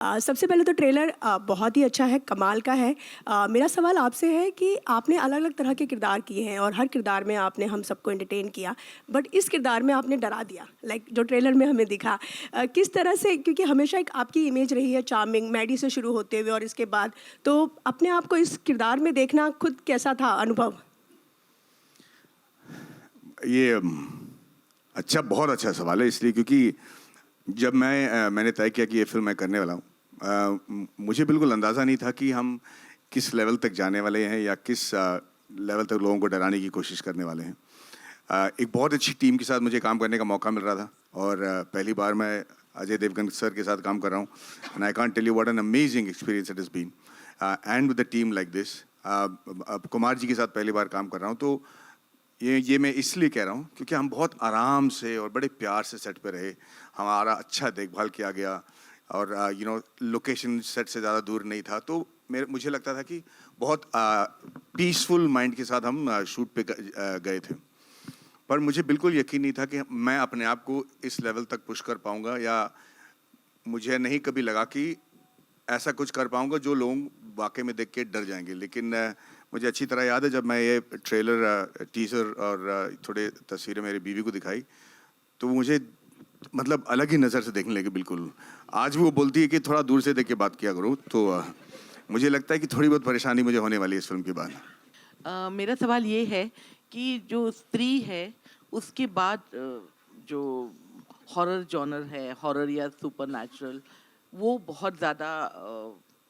सबसे पहले तो ट्रेलर बहुत ही अच्छा है, कमाल का है। मेरा सवाल आपसे है कि आपने अलग-अलग तरह के किरदार किए हैं और हर किरदार में आपने हम सबको एंटरटेन किया, बट इस किरदार में आपने डरा दिया, लाइक जो ट्रेलर में हमें दिखा। किस तरह से, क्योंकि हमेशा एक आपकी इमेज रही है चार्मिंग, मैडी से शुरू होते हुए और इसके बाद, तो अपने आप को इस किरदार में देखना खुद कैसा था अनुभव? ये अच्छा, बहुत अच्छा सवाल है, इसलिए क्योंकि जब मैंने तय किया कि ये फिल्म मैं करने वाला हूँ, मुझे बिल्कुल अंदाज़ा नहीं था कि हम किस लेवल तक जाने वाले हैं या किस लेवल तक लोगों को डराने की कोशिश करने वाले हैं। एक बहुत अच्छी टीम के साथ मुझे काम करने का मौका मिल रहा था और पहली बार मैं अजय देवगन सर के साथ काम कर रहा हूँ and I can't tell you what an amazing experience it has been and with the team like this. अब कुमार जी के साथ पहली बार काम कर रहा हूँ, तो ये मैं इसलिए कह रहा हूँ क्योंकि हम बहुत आराम से और बड़े प्यार से सेट पे रहे, हमारा अच्छा देखभाल किया गया और लोकेशन सेट से ज़्यादा दूर नहीं था, तो मुझे लगता था कि बहुत पीसफुल माइंड के साथ हम शूट पे गए थे। पर मुझे बिल्कुल यकीन नहीं था कि मैं अपने आप को इस लेवल तक पुश कर पाऊँगा, या मुझे नहीं कभी लगा कि ऐसा कुछ कर पाऊँगा जो लोग वाकई में देख के डर जाएंगे। लेकिन मुझे अच्छी तरह याद है जब मैं ये ट्रेलर, टीज़र और थोड़े तस्वीरें मेरी बीवी को दिखाई, तो मुझे मतलब अलग ही नज़र से देखने लगे बिल्कुल। आज भी वो बोलती है कि थोड़ा दूर से देख के बात किया करो, तो मुझे लगता है कि थोड़ी बहुत परेशानी मुझे होने वाली है इस फिल्म के बाद। मेरा सवाल ये है कि जो स्त्री है उसके बाद जो हॉरर जॉनर है, हॉरर या सुपरनैचुरल, वो बहुत ज़्यादा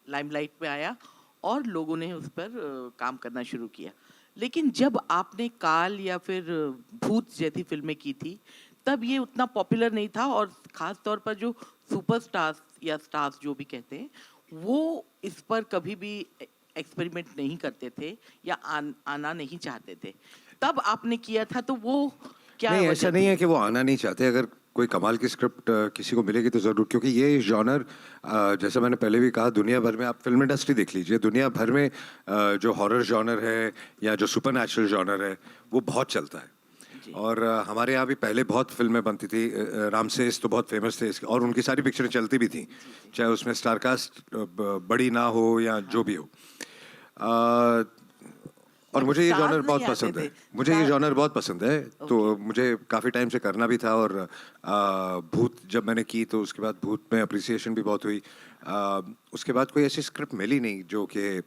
लाइमलाइट में आया और लोगों ने उस पर काम करना शुरू किया। लेकिन जब आपने काल या फिर भूत जैसी फिल्में की थी, तब ये उतना पॉपुलर नहीं था और ख़ास तौर पर जो सुपरस्टार्स या स्टार्स जो भी कहते हैं, वो इस पर कभी भी एक्सपेरिमेंट नहीं करते थे या आना नहीं चाहते थे। तब आपने किया था, तो वो क्या नहीं, वजह ऐसा थी? नहीं है कि वो आना नहीं चाहते। अगर कोई कमाल की स्क्रिप्ट किसी को मिलेगी तो ज़रूर, क्योंकि ये जॉनर, जैसे मैंने पहले भी कहा, दुनिया भर में आप फिल्म इंडस्ट्री देख लीजिए, दुनिया भर में जो हॉरर जॉनर है या जो सुपरनैचुरल जॉनर है वो बहुत चलता है। और हमारे यहाँ भी पहले बहुत फिल्में बनती थी। रामसेस तो बहुत फेमस थे और उनकी सारी पिक्चरें चलती भी थी, चाहे उसमें स्टारकास्ट बड़ी ना हो या जो भी हो। और मुझे ये स्टार्स जॉनर नहीं बहुत आते पसंद है, थे। मुझे ये स्टार- जॉनर बहुत पसंद है, तो मुझे काफ़ी टाइम से करना भी था। और भूत जब मैंने की तो उसके बाद भूत में अप्रिसिएशन भी बहुत हुई। उसके बाद कोई ऐसी स्क्रिप्ट मिली नहीं जो कि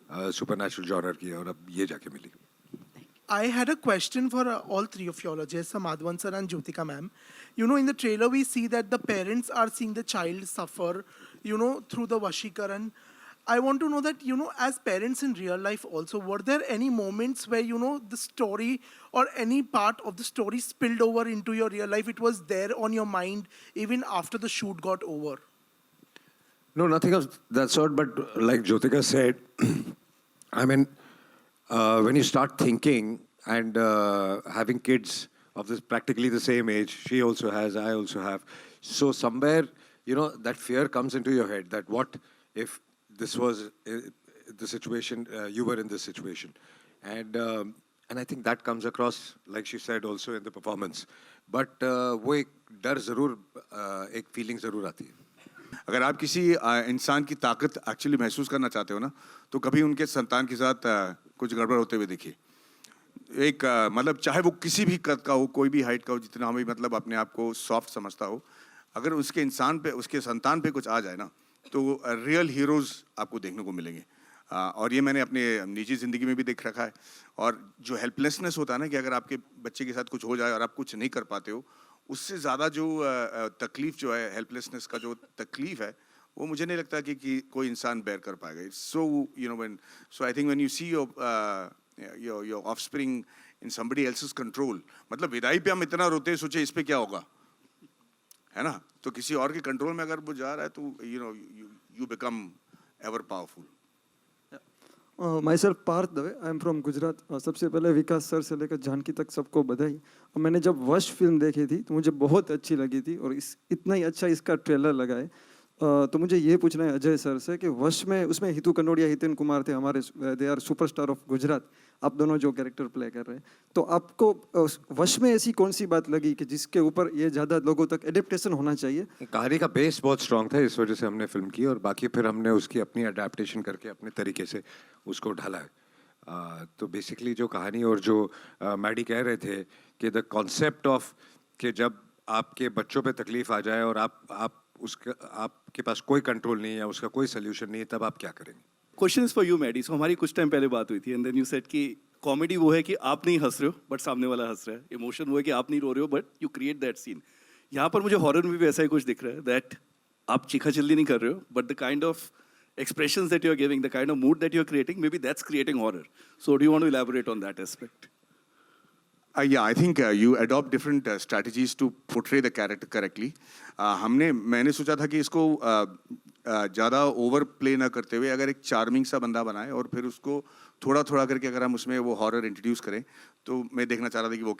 सुपरनैचुरल जॉनर की है, और अब ये जाके मिली। I had a question for all three of y'all, Ajay, Madhavan sir and Jyotika ma'am. You know, in the trailer we see that the parents are seeing the child suffer, through the Vashikaran. I want to know that, as parents in real life also, were there any moments where, the story or any part of the story spilled over into your real life? It was there on your mind even after the shoot got over? No, nothing of that sort, but like Jyotika said, I mean, when you start thinking and having kids of this practically the same age, she also has, I also have. So somewhere, that fear comes into your head that what if this was the situation, you were in this situation. And I think that comes across, like she said, also in the performance. But वो एक डर ज़रूर, एक feeling ज़रूर आती है। अगर आप किसी इंसान की ताकत एक्चुअली महसूस करना चाहते हो ना, तो कभी उनके संतान के साथ कुछ गड़बड़ होते हुए देखिए। एक मतलब चाहे वो किसी भी कद का हो, कोई भी हाइट का हो, जितना हमें मतलब अपने आप को सॉफ्ट समझता हो, अगर उसके इंसान पे, उसके संतान पे कुछ आ जाए ना, तो रियल हीरोज़ आपको देखने को मिलेंगे। और ये मैंने अपने निजी ज़िंदगी में भी देख रखा है। और जो हेल्पलेसनेस होता है ना, कि अगर आपके बच्चे के साथ कुछ हो जाए और आप कुछ नहीं कर पाते हो, उससे ज़्यादा जो तकलीफ़ जो है, हेल्पलेसनेस का जो तकलीफ़ है, वो मुझे नहीं लगता कि कोई इंसान बेयर कर पाएगा। It's so so I think when you see your offspring in somebody else's control, मतलब विदाई पे हम इतना रोते हैं, सोचे इस पे क्या होगा, है ना? तो किसी और के कंट्रोल में अगर वो जा रहा है, तो you become ever powerful. Myself Parth Dave, I am from Gujarat. सबसे पहले विकास सर से लेकर जानकी तक सबको बधाई। और मैंने जब वश फिल्म देखी थी तो मुझे बहुत अच्छी लगी थी, और इतना ही अच्छा इसका ट्रेलर लगा है। तो मुझे ये पूछना है अजय सर से कि वश में उसमें हितू कनोडिया हितेन कुमार थे हमारे, they are superstar of Gujarat, आप दोनों जो कैरेक्टर प्ले कर रहे हैं, तो आपको वश में ऐसी कौन सी बात लगी कि जिसके ऊपर ये ज़्यादा लोगों तक एडेप्टेशन होना चाहिए? कहानी का बेस बहुत स्ट्रांग था, इस वजह से हमने फिल्म की, और बाकी फिर हमने उसकी अपनी अडेप्टेशन करके अपने तरीके से उसको ढाला है। तो बेसिकली जो कहानी और जो मैडी कह रहे थे कि द कॉन्सेप्ट ऑफ कि जब आपके बच्चों पे तकलीफ आ जाए और आपके पास कोई कंट्रोल नहीं है, उसका कोई सोल्यूशन नहीं है, तब आप क्या करेंगे? Question is for you Maddy. So हमारी कुछ टाइम पहले बात हुई थी एंड देन यू सेड कि कॉमेडी वो है कि आप नहीं हंस रहे हो बट सामने वाला हंस रहा है, इमोशन वो है कि आप नहीं रो रहे हो but you create that scene. यहाँ पर मुझे हॉरर में भी ऐसा ही कुछ दिख रहा है दैट आप चीखा चिल्ली नहीं कर रहे हो but the kind of expressions that you're giving, the kind of mood that you're creating, maybe that's creating horror. So do you want to elaborate on that aspect? Yeah, I think you adopt different strategies to portray the character correctly. मैंने सोचा था कि इसको ज़्यादा over play ना करते हुए अगर एक चार्मिंग सा बंदा बनाए और फिर उसको थोड़ा थोड़ा करके अगर हम उसमें वो हॉरर इंट्रोड्यूस करें, तो मैं देखना चाह रहा था कि वो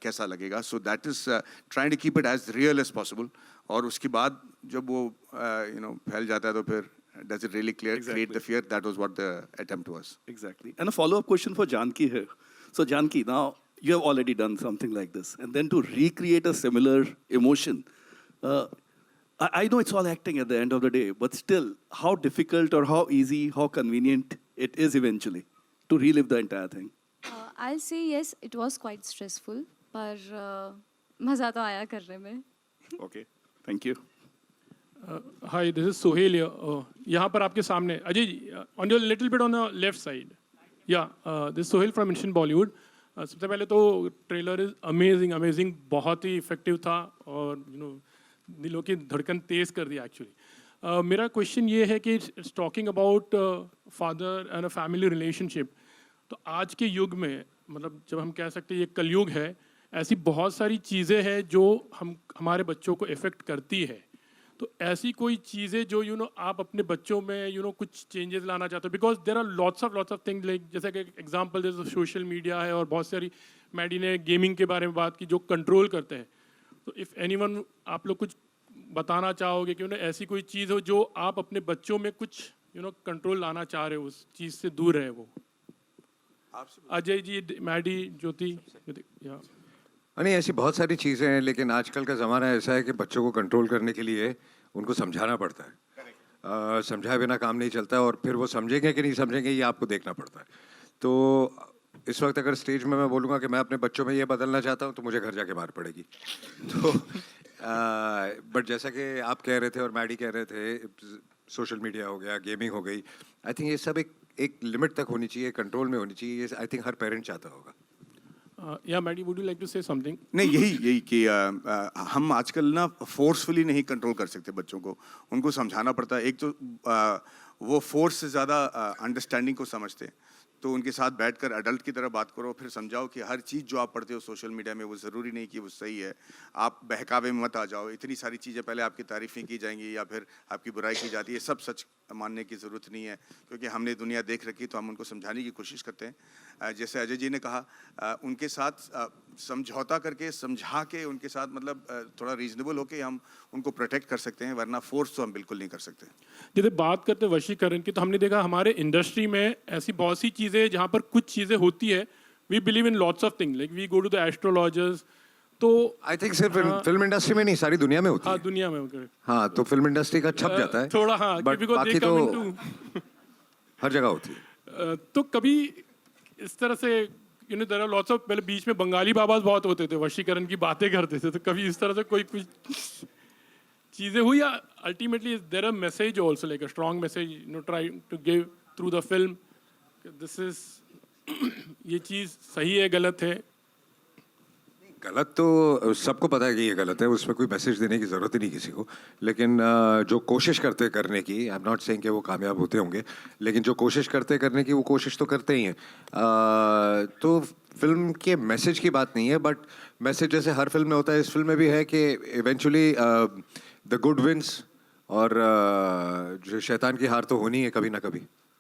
कैसा लगेगा. So that is trying to keep it as real as possible. और उसके बाद जब वो फैल जाता है तो फिर does it really create the fear? That was what the attempt was. Exactly. And a follow-up question for Janki here. So Janki, now you have already done something like this, and then to recreate a similar emotion, I know it's all acting at the end of the day, but still, how difficult or how easy, how convenient it is eventually to relive the entire thing? I'll say yes, it was quite stressful, पर मज़ा तो आया करने में. Okay, thank you. Hi, this is Sohail. यहाँ पर आपके सामने Ajay ji, on your little bit on the left side. या this Sohail from Indian Bollywood. सबसे पहले तो ट्रेलर इज अमेजिंग अमेजिंग, बहुत ही इफेक्टिव था और दिलों की धड़कन तेज़ कर दिया एक्चुअली. मेरा क्वेश्चन ये है कि it's talking about father and a family relationship. तो आज के युग में, मतलब जब हम कह सकते हैं ये कलयुग है, ऐसी बहुत सारी चीज़ें हैं जो हमारे बच्चों को इफ़ेक्ट करती है. तो ऐसी कोई चीज़ें जो आप अपने बच्चों में कुछ चेंजेस लाना चाहते हो, because there are lots of things, like जैसे कि एग्जांपल जैसे सोशल मीडिया है और बहुत सारी, मैडी ने गेमिंग के बारे में बात की, जो कंट्रोल करते हैं. तो इफ़ एनीवन, आप लोग कुछ बताना चाहोगे कि ऐसी कोई चीज़ हो जो आप अपने बच्चों में कुछ कंट्रोल लाना चाह रहे हो, उस चीज़ से दूर रहे वो? अजय जी, मैडी, ज्योति. नहीं, ऐसी बहुत सारी चीज़ें हैं, लेकिन आजकल का ज़माना ऐसा है कि बच्चों को कंट्रोल करने के लिए उनको समझाना पड़ता है. समझाए बिना काम नहीं चलता, और फिर वो समझेंगे कि नहीं समझेंगे ये आपको देखना पड़ता है. तो इस वक्त अगर स्टेज में मैं बोलूँगा कि मैं अपने बच्चों में ये बदलना चाहता हूँ, तो मुझे घर जाके मार पड़ेगी. तो बट जैसा कि आप कह रहे थे और मैडी कह रहे थे, सोशल मीडिया हो गया, गेमिंग हो गई, आई थिंक ये सब एक लिमिट तक होनी चाहिए, कंट्रोल में होनी चाहिए. ये आई थिंक हर पेरेंट चाहता होगा. या Maddy, would you like to say something? नहीं, यही कि हम आजकल ना फोर्सफुली नहीं कंट्रोल कर सकते बच्चों को, उनको समझाना पड़ता है. एक तो वो फोर्स से ज़्यादा अंडरस्टैंडिंग को समझते हैं, तो उनके साथ बैठकर एडल्ट की तरह बात करो, फिर समझाओ कि हर चीज़ जो आप पढ़ते हो सोशल मीडिया में वो ज़रूरी नहीं कि वो सही है. आप बहकावे में मत आ जाओ. इतनी सारी चीज़ें पहले आपकी तारीफ़ें की जाएंगी या फिर आपकी बुराई की जाती है, सब सच मानने की ज़रूरत नहीं है, क्योंकि हमने दुनिया देख रखी, तो हम उनको समझाने की कोशिश करते हैं. जैसे अजय जी ने कहा, उनके साथ समझौता करके, समझा के उनके साथ, मतलब थोड़ा रीजनेबल होके हम उनको प्रोटेक्ट कर सकते हैं, वरना फोर्स तो हम बिल्कुल नहीं कर सकते. जैसे बात करते हैं वशीकरण की, तो हमने देखा हमारे इंडस्ट्री में ऐसी बहुत सी चीज़ें जहाँ पर कुछ चीज़ें होती है, we believe in lots of thing, like we go to the astrologers. तो आई थिंक सिर्फ फिल्म इंडस्ट्री में नहीं, सारी दुनिया में होती है. हाँ, दुनिया में होकर. हाँ, तो फिल्म इंडस्ट्री का छप जाता है थोड़ा. हाँ, बट बाकी तो हर जगह होती है. तो कभी इस तरह से देयर आर लॉट्स ऑफ, पहले बीच में बंगाली बाबाज बहुत होते थे, वशीकरण की बातें करते थे, तो कभी इस तरह से कोई कुछ चीज़ें हुई, या ultimately there are message also, like a strong message try to give through the film, this is ये चीज़ सही है, गलत है? गलत तो सबको पता है कि ये गलत है, उसमें कोई मैसेज देने की ज़रूरत ही नहीं किसी को. लेकिन जो कोशिश करते करने की, आई एम नॉट सेइंग कि वो कामयाब होते होंगे, लेकिन जो कोशिश करते करने की, वो कोशिश तो करते ही हैं. तो फिल्म के मैसेज की बात नहीं है, बट मैसेज जैसे हर फिल्म में होता है, इस फिल्म में भी है कि इवेंचुअली द गुड विंस, और जो शैतान की हार तो होनी है कभी ना कभी.